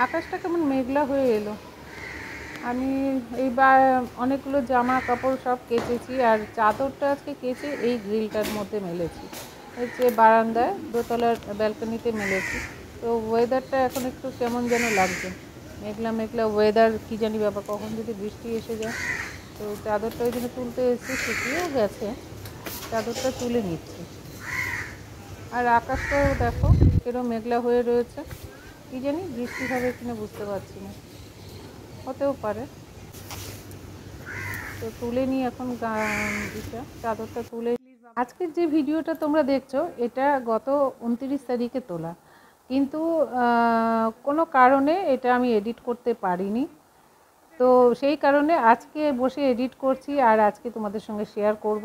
আকাশটা কেমন মেঘলা হয়ে এলো। আমি এইবার অনেকগুলো জামা কাপড় সব কেচেছি, আর চাদরটা আজকে কেচে এই গ্রিলটার মধ্যে মেলেছি, হচ্ছে বারান্দায় দোতলার ব্যালকনিতে মেলেছি। তো ওয়েদারটা এখন একটু কেমন যেন লাগছে, মেঘলা মেঘলা ওয়েদার, কী জানি ব্যাপার, কখন যদি বৃষ্টি এসে যায়। তো চাদরটা ওই জন্য তুলতে এসেছি, শুকিয়েও গেছে, চাদরটা তুলে নিচ্ছি। আর আকাশটাও দেখো কিরকম মেঘলা হয়ে রয়েছে, কী জানি বৃষ্টি হবে কিনা বুঝতে পারছি না, হতেও পারে। তো তুলে নিই এখন চাদরটা তুলে। আজকের যে ভিডিওটা তোমরা দেখছো এটা গত 29 তারিখে তোলা, কিন্তু কোনো কারণে এটা আমি এডিট করতে পারিনি। তো সেই কারণে আজকে বসে এডিট করছি আর আজকে তোমাদের সঙ্গে শেয়ার করব।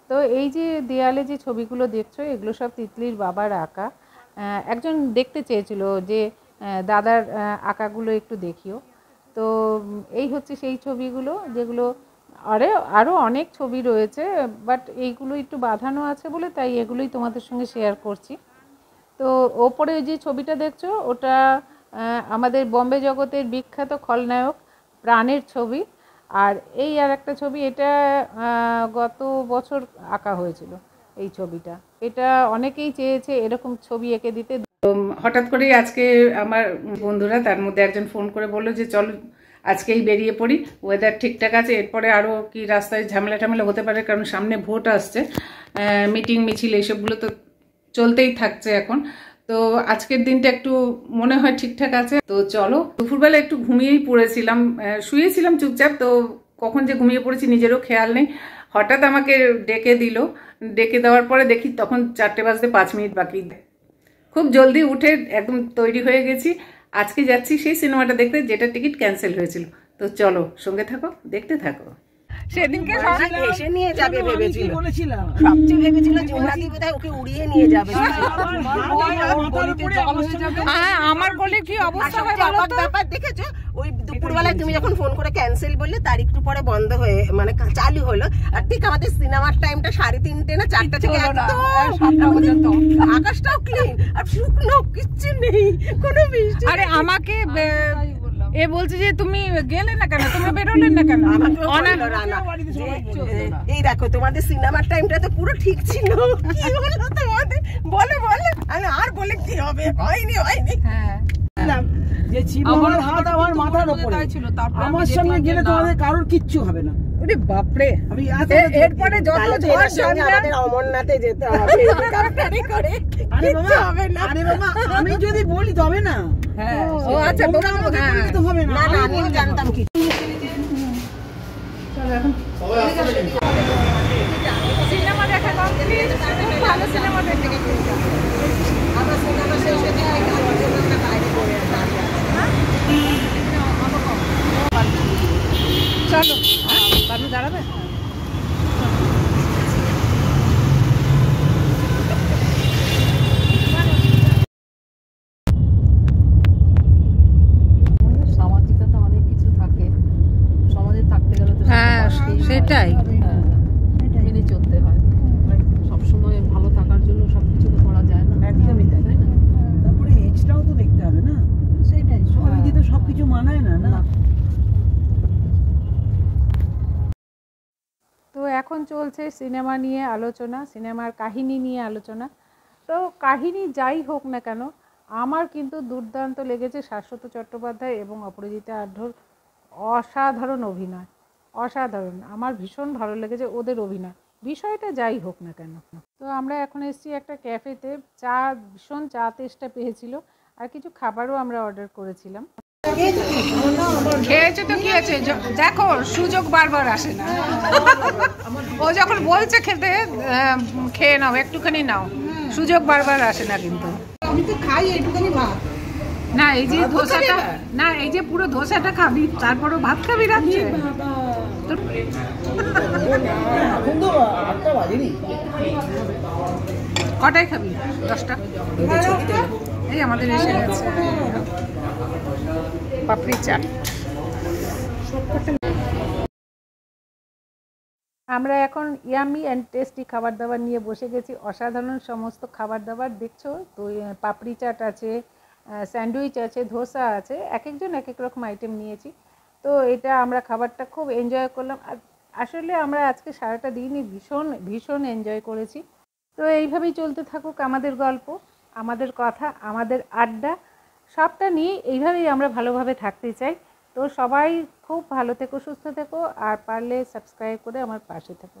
তো এই যে দেয়ালে যে ছবিগুলো দেখছো এগুলো সব তিতলির বাবার আঁকা। একজন দেখতে চেয়েছিল যে দাদার আঁকাগুলো একটু দেখিও। তো এই হচ্ছে সেই ছবিগুলো, যেগুলো আরও অনেক ছবি রয়েছে, বাট এইগুলো একটু বাঁধানো আছে বলে তাই এগুলোই তোমাদের সঙ্গে শেয়ার করছি। তো ওপরে যে ছবিটা দেখছো ওটা আমাদের বম্বে জগতের বিখ্যাত খলনায়ক প্রাণের ছবি। আর এই আর একটা ছবি, এটা গত বছর আঁকা হয়েছিল এই ছবিটা। এটা অনেকেই চেয়েছে এরকম ছবি এঁকে দিতে। হঠাৎ করেই আজকে আমার বন্ধুরা, তার মধ্যে একজন ফোন করে বললো যে চলো আজকেই বেরিয়ে পড়ি, ওয়েদার ঠিকঠাক আছে, এরপরে আরও কি রাস্তায় ঝামেলা টামেলা হতে পারে, কারণ সামনে ভোট আসছে, মিটিং মিছিল এইসবগুলো তো চলতেই থাকছে এখন। তো আজকের দিনটা একটু মনে হয় ঠিকঠাক আছে। তো চলো, দুপুরবেলা একটু ঘুমিয়েই পড়েছিলাম, শুয়েছিলাম চুপচাপ, তো কখন যে ঘুমিয়ে পড়েছি নিজেরও খেয়াল নেই। হঠাৎ আমাকে ডেকে দিল, ডেকে দেওয়ার পরে দেখি তখন 4:05 বাকি। খুব জলদি উঠে একদম তৈরি হয়ে গেছি, আজকে যাচ্ছি সেই সিনেমাটা দেখতে যেটা টিকিট ক্যান্সেল হয়েছিল। তো চলো সঙ্গে থাকো, দেখতে থাকো। সেদিনকে এসে নিয়ে যাবে ভেবেছিল, সবচেয়ে ভেবেছিল জোনাকি বোধহয় ওকে উড়িয়ে নিয়ে যাবে। আমার বলে কি অবস্থা ব্যাপার দেখেছো, ওই দুপুরবেলায় তুমি যখন ফোন করে ক্যান্সেল বললে তার একটু পরে বন্ধ হয়ে মানে চালু হলো, আর ঠিক আমাদের সিনেমার টাইমটা 3:30 না 4টা থেকে একদম আকাশটাও ক্লিন আর শুকনো, কিচ্ছু নেই, কোনো বৃষ্টি। আরে আমাকে এ বলছে যে তুমি গেলে না কেন, তুমি বেরোলে না কেন। এই দেখো তোমাদের সিনেমার টাইমটা তো পুরো ঠিক ছিল, কি হলো তোমাদের বলে বলে, আর বলে কি হবে, হয়নি হয়নি। হ্যাঁ যে আমার হাত আমার মাথার উপরে, আমার সঙ্গে গেলে তোমাদের কারোর কিচ্ছু হবে না। ওরে বাপরে, আমি এরপরে যত ঝড় আমাদের অমরনাথে যেতে হবে করে, কিচ্ছু হবে না। আরে বাবা, আমি যদি বলি তবে না। হ্যাঁ ও আচ্ছা, তোমরা আমাকে বললে তো হবে না। না না, আমিও জানতাম কি। সিনেমা দেখা কমপ্লিট, খুব ভালো সিনেমা দেখে আমার সিনেমা শেষ হয়ে যায়, আমার জন্য একটা বাইরে পড়ে চলো। বাবু দাঁড়াবে? সামাজিকতা অনেক কিছু থাকে, সমাজে থাকতে গেলে তো সেটাই মেনে চলতে হয়। সবসময় ভালো থাকার জন্য সবকিছু তো করা যায় না, একদমই তাই না। তারপরে এজটাও তো দেখতে হবে না, সেটাই সবাই তো সবকিছু মানায় না না। তো এখন চলছে সিনেমা নিয়ে আলোচনা, সিনেমার কাহিনী নিয়ে আলোচনা। তো কাহিনী যাই হোক না কেন, আমার কিন্তু দুর্দান্ত লেগেছে শাশ্বত চট্টোপাধ্যায় এবং অপরাজিতা আঢ্যর অসাধারণ অভিনয়, অসাধারণ। আমার ভীষণ ভালো লেগেছে ওদের অভিনয়, বিষয়টা যাই হোক না কেন। তো আমরা এখন এসেছি একটা ক্যাফেতে, ভীষণ চা তেষ্টা পেয়েছিল, আর কিছু খাবারও আমরা অর্ডার করেছিলাম। খেয়েছে তো কি আছে, দেখো সুযোগ বারবার আসে না। ও যখন বলছে খেতে, খেয়ে নাও, একটুখানি নাও, সুযোগ বারবার আসে না। কিন্তু আমি তো খাই একটুখানি ভাত। না এই যে ধোসাটা, না এই যে পুরো ধোসাটা খাবি, তারপরও ভাত খাবি রাখছে। কটায় খাবি? 10টা। এই আমাদের এসে গেছে পাপড়ি চাট। আমরা এখন ইয়ামি অ্যান্ড টেস্টি খাবার দাবার নিয়ে বসে গেছি, অসাধারণ সমস্ত খাবার দাবার দেখছো। তো পাপড়ি চাট আছে, স্যান্ডউইচ আছে, ধোসা আছে, এক একজন এক এক রকম আইটেম নিয়েছি। তো এটা আমরা খাবারটা খুব এনজয় করলাম। আর আসলে আমরা আজকে সারাটা দিনই ভীষণ ভীষণ এনজয় করেছি। তো এইভাবেই চলতে থাকুক আমাদের গল্প, আমাদের কথা, আমাদের আড্ডা, সবটা নিয়ে এইভাবেই আমরা ভালোভাবে থাকতে চাই। তো সবাই খুব ভালো থেকো, সুস্থ থেকো, আর পারলে সাবস্ক্রাইব করে আমার পাশে থেকো।